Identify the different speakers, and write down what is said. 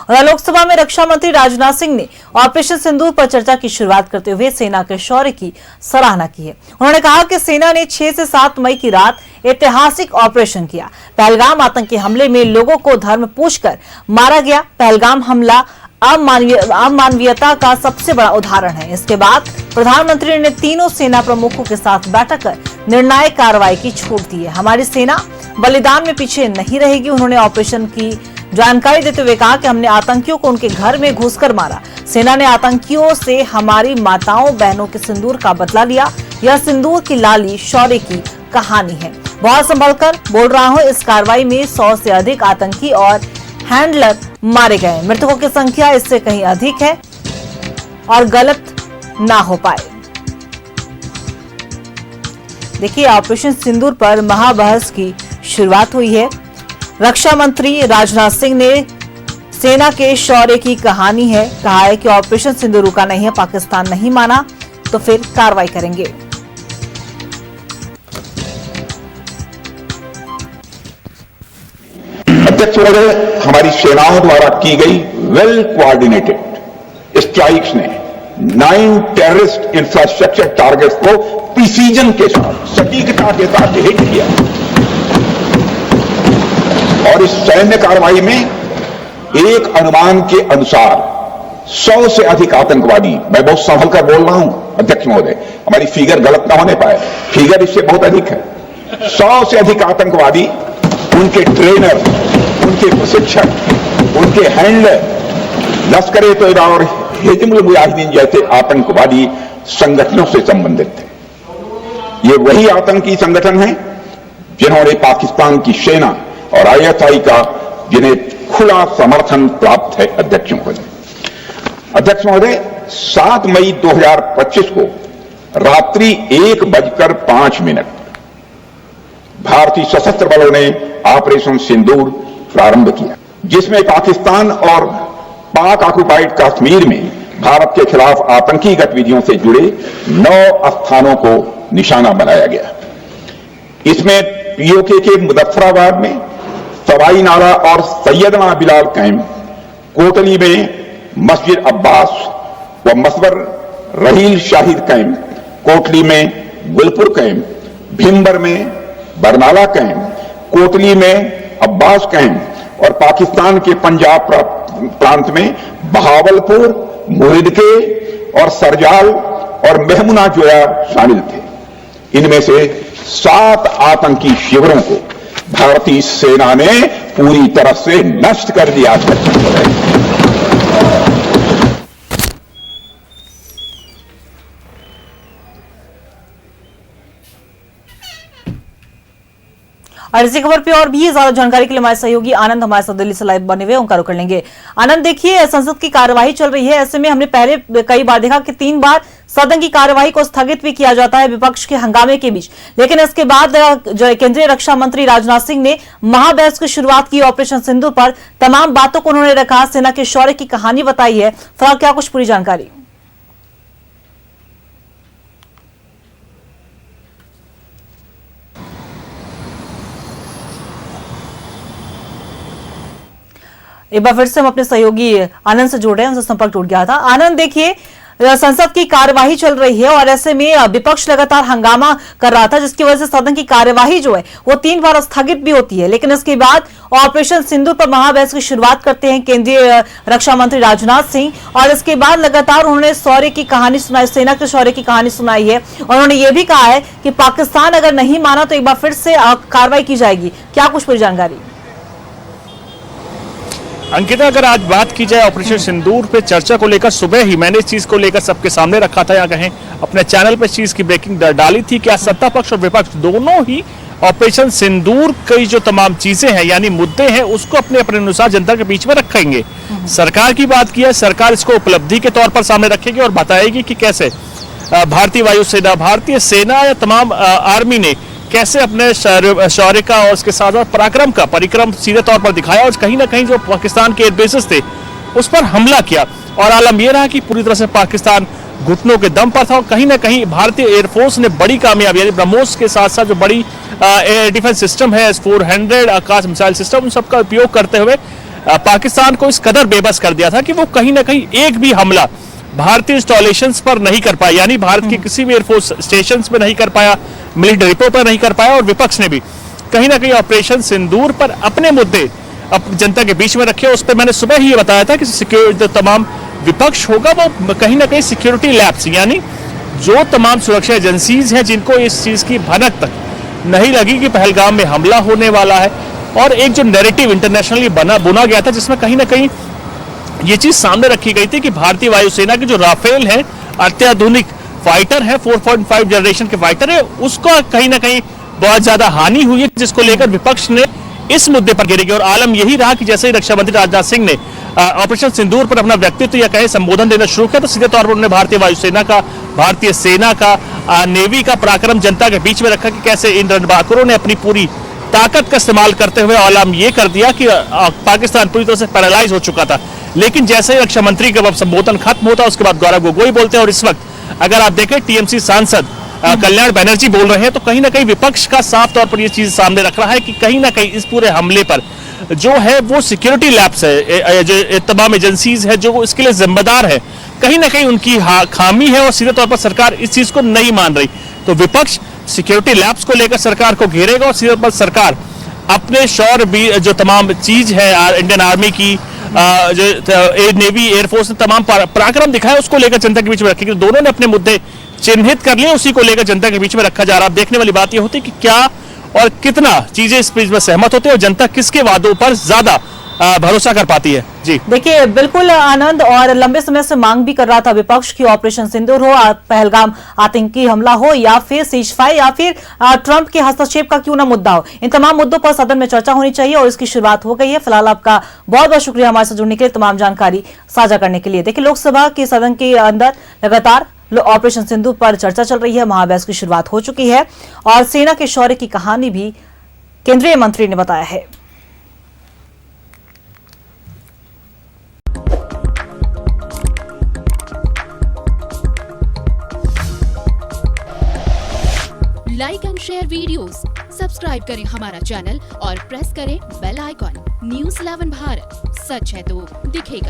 Speaker 1: और लोकसभा में रक्षा मंत्री राजनाथ सिंह ने ऑपरेशन सिंदूर पर चर्चा की शुरुआत करते हुए सेना के शौर्य की सराहना की है। उन्होंने कहा कि सेना ने 6 से 7 मई की रात ऐतिहासिक ऑपरेशन किया। पहलगाम आतंकी हमले में लोगों को धर्म पूछकर मारा गया। पहलगाम हमला अमानवीयता का सबसे बड़ा उदाहरण है। इसके बाद प्रधानमंत्री ने तीनों सेना प्रमुखों के साथ बैठक कर निर्णायक कार्रवाई की छूट दी है। हमारी सेना बलिदान में पीछे नहीं रहेगी। उन्होंने ऑपरेशन की जानकारी देते हुए कहा कि हमने आतंकियों को उनके घर में घुसकर मारा। सेना ने आतंकियों से हमारी माताओं बहनों के सिंदूर का बदला लिया। यह सिंदूर की लाली शौर्य की कहानी है। बहुत संभल कर बोल रहा हूं, इस कार्रवाई में 100 से अधिक आतंकी और हैंडलर मारे गए। मृतकों की संख्या इससे कहीं अधिक है और गलत ना हो पाए। देखिए, ऑपरेशन सिंदूर पर महाबहस की शुरुआत हुई है। रक्षा मंत्री राजनाथ सिंह ने सेना के शौर्य की कहानी है, कहा है कि ऑपरेशन सिंदूर रुका नहीं है। पाकिस्तान नहीं माना तो फिर कार्रवाई करेंगे।
Speaker 2: अध्यक्ष महोदय, हमारी सेनाओं द्वारा की गई वेल कोऑर्डिनेटेड स्ट्राइक्स ने 9 टेररिस्ट इंफ्रास्ट्रक्चर टारगेट्स को प्रिसीजन के साथ, सटीकता के साथ हिट किया और इस सैन्य कार्रवाई में एक अनुमान के अनुसार 100 से अधिक आतंकवादी, मैं बहुत संभल कर बोल रहा हूं अध्यक्ष महोदय, हमारी फिगर गलत ना होने पाए, फिगर इससे बहुत अधिक है। 100 से अधिक आतंकवादी, उनके ट्रेनर, उनके प्रशिक्षक, उनके हैंडलर लश्कर-ए-तोयबा और हिजबुल मुजाहिदीन जैसे आतंकवादी संगठनों से संबंधित थे। ये वही आतंकी संगठन हैं जिन्होंने पाकिस्तान की सेना और आईएसआई का, जिन्हें खुला समर्थन प्राप्त है। अध्यक्ष महोदय, 7 मई 2025 को रात्रि 1:05 भारतीय सशस्त्र बलों ने ऑपरेशन सिंदूर प्रारंभ किया, जिसमें पाकिस्तान और पाक ऑक्युपाइड कश्मीर में भारत के खिलाफ आतंकी गतिविधियों से जुड़े 9 स्थानों को निशाना बनाया गया। इसमें पीओके के मुजफ्फराबाद में सवाई नाला और सैयदना बिलाल कैंप, कोटली में मस्जिद अब्बास व मसबर रहील शाहिद कैंप, कोटली में गुलपुर कैंप, भिम्बर में बरनाला कैंप, कोटली में अब्बास कैंप और पाकिस्तान के पंजाब प्रांत में बहावलपुर, मुहिदके और सरजाल और मेहमुना जोया शामिल थे। इनमें से 7 आतंकी शिविरों को भारतीय सेना ने पूरी तरह से नष्ट कर दिया।
Speaker 1: और इसी खबर पे और भी ज्यादा जानकारी के लिए हमारे सहयोगी आनंद हमारे साथ दिल्ली से लाइव बने हुए, उनका रुख कर लेंगे। आनंद, देखिए, संसद की कार्यवाही चल रही है। ऐसे में हमने पहले कई बार देखा कि 3 बार सदन की कार्यवाही को स्थगित भी किया जाता है विपक्ष के हंगामे के बीच, लेकिन इसके बाद जो केंद्रीय रक्षा मंत्री राजनाथ सिंह ने महाबहस की शुरुआत की। ऑपरेशन सिंदूर पर तमाम बातों को उन्होंने रखा, सेना के शौर्य की कहानी बताई है। फिलहाल क्या कुछ पूरी जानकारी? एक बार फिर से हम अपने सहयोगी आनंद से जोड़ रहे हैं, उनसे संपर्क टूट गया था। आनंद, देखिए, संसद की कार्यवाही चल रही है और ऐसे में विपक्ष लगातार हंगामा कर रहा था, जिसकी वजह से सदन की कार्यवाही जो है वो 3 बार स्थगित भी होती है। लेकिन इसके बाद ऑपरेशन सिंदूर पर महाबहस की शुरुआत करते हैं केंद्रीय रक्षा मंत्री राजनाथ सिंह और इसके बाद लगातार उन्होंने शौर्य की कहानी सुनाई, सेना के शौर्य की कहानी सुनाई है। और उन्होंने ये भी कहा है कि पाकिस्तान अगर नहीं माना तो एक बार फिर से कार्रवाई की जाएगी। क्या कुछ पूरी जानकारी?
Speaker 3: अंकिता, अगर आज बात की जाए ऑपरेशन सिंदूर पे चर्चा को लेकर, सुबह ही मैंने इस चीज को लेकर सबके सामने रखा था, या कहें अपने चैनल पे इस चीज की ब्रेकिंग डाली थी कि आज सत्ता पक्ष और विपक्ष दोनों ही ऑपरेशन सिंदूर की जो तमाम चीजें हैं यानी मुद्दे हैं उसको अपने अपने अनुसार जनता के बीच में रखेंगे। सरकार की बात की है, सरकार इसको उपलब्धि के तौर पर सामने रखेगी और बताएगी कि कैसे भारतीय वायुसेना, भारतीय सेना या तमाम आर्मी ने कैसे अपने शौर्य का और उसके साथ पराक्रम का परिक्रम सीधे तौर पर दिखाया और कहीं ना कहीं जो पाकिस्तान के एयरबेसेस थे उस पर हमला किया। और आलम यह रहा कि पूरी तरह से पाकिस्तान घुटनों के दम पर था और कहीं ना कहीं भारतीय एयरफोर्स ने बड़ी कामयाबी, यानी ब्रह्मोस के साथ साथ जो बड़ी एयर डिफेंस सिस्टम है, S-400 आकाश मिसाइल सिस्टम, उन सबका उपयोग करते हुए पाकिस्तान को इस कदर बेबस कर दिया था कि वो कहीं ना कहीं एक भी हमला भारतीय इंस्टॉलेशंस पर नहीं कर पाया, यानी भारत के किसी भी एयरफोर्स स्टेशन पे नहीं कर पाया, मिलिट्री डिपो पर नहीं कर पाया। और विपक्ष ने भी कहीं ना कहीं ऑपरेशन सिंदूर पर अपने मुद्दे जनता के बीच में रखे। उस पर मैंने सुबह ही ये बताया था कि सिक्योरिटी तमाम विपक्ष होगा वो कहीं ना कहीं सिक्योरिटी लैब्स, यानी जो तमाम सुरक्षा एजेंसीज हैं जिनको इस चीज की भनक तक नहीं लगी कि पहलगाम में हमला होने वाला है, और एक जो नैरेटिव इंटरनेशनली बुना गया था जिसमें कहीं ना कहीं ये चीज सामने रखी गई थी कि भारतीय वायुसेना के जो राफेल है अत्याधुनिक फाइटर है, 4.5 जनरेशन के फाइटर है, उसको कहीं ना कहीं बहुत ज्यादा हानि हुई है, जिसको लेकर विपक्ष ने इस मुद्दे पर गिरेगी। और आलम यही रहा कि जैसे ही रक्षा मंत्री राजनाथ सिंह ने ऑपरेशन सिंदूर पर अपना व्यक्तित्व या कहे संबोधन देना शुरू किया तो सीधे तौर पर उन्होंने भारतीय वायुसेना का, भारतीय सेना का, नेवी का पराक्रम जनता के बीच में रखा कि कैसे इन रणबांकुरों ने अपनी पूरी ताकत का इस्तेमाल करते हुए आलम ये कर दिया कि पाकिस्तान पूरी तरह से पैरालाइज हो चुका था। लेकिन जैसे ही रक्षा मंत्री का संबोधन खत्म होता उसके बाद गौरव गोगोई बोलते हैं, और इस वक्त अगर आप देखें टीएमसी सांसद कल्याण बनर्जी बोल रहे हैं, तो कहीं ना कहीं विपक्ष का साफ तौर पर यह चीज सामने रख रहा है कि कहीं ना कहीं इस पूरे हमले पर जो है वो सिक्योरिटी लैब्स है, जो तमाम एजेंसीज है जो इसके लिए जिम्मेदार है, कहीं ना कहीं उनकी खामी है और सीधे तौर पर सरकार इस चीज को नहीं मान रही। तो विपक्ष सिक्योरिटी लैब्स को लेकर सरकार को घेरेगा और सीधे तौर पर सरकार अपने शौर्य जो तमाम चीज है इंडियन आर्मी की, जो नेवी एयरफोर्स ने तमाम पराक्रम दिखाया उसको लेकर जनता के बीच में रखेगी। दोनों ने अपने मुद्दे चिन्हित कर लिए, उसी को लेकर जनता के बीच में रखा जा रहा है। देखने वाली बात यह होती है कि क्या और कितना चीजें इस बीच में सहमत होते हैं और जनता किसके वादों पर ज्यादा भरोसा कर पाती है। जी
Speaker 1: देखिए, बिल्कुल आनंद, और लंबे समय से मांग भी कर रहा था विपक्ष की ऑपरेशन सिंदूर हो, पहलगाम आतंकी हमला हो, या फिर सीजफायर, या फिर ट्रंप के हस्तक्षेप का क्यों ना मुद्दा हो, इन तमाम मुद्दों पर सदन में चर्चा होनी चाहिए और इसकी शुरुआत हो गई है। फिलहाल आपका बहुत बहुत शुक्रिया हमारे साथ जुड़ने के लिए, तमाम जानकारी साझा करने के लिए। देखिए, लोकसभा के सदन के अंदर लगातार ऑपरेशन सिंदूर पर चर्चा चल रही है, महाबहस की शुरुआत हो चुकी है और सेना के शौर्य की कहानी भी केंद्रीय मंत्री ने बताया है।
Speaker 4: Like and share videos, subscribe करें हमारा चैनल और प्रेस करें बेल आइकॉन। न्यूज़ 11 भारत, सच है तो दिखेगा।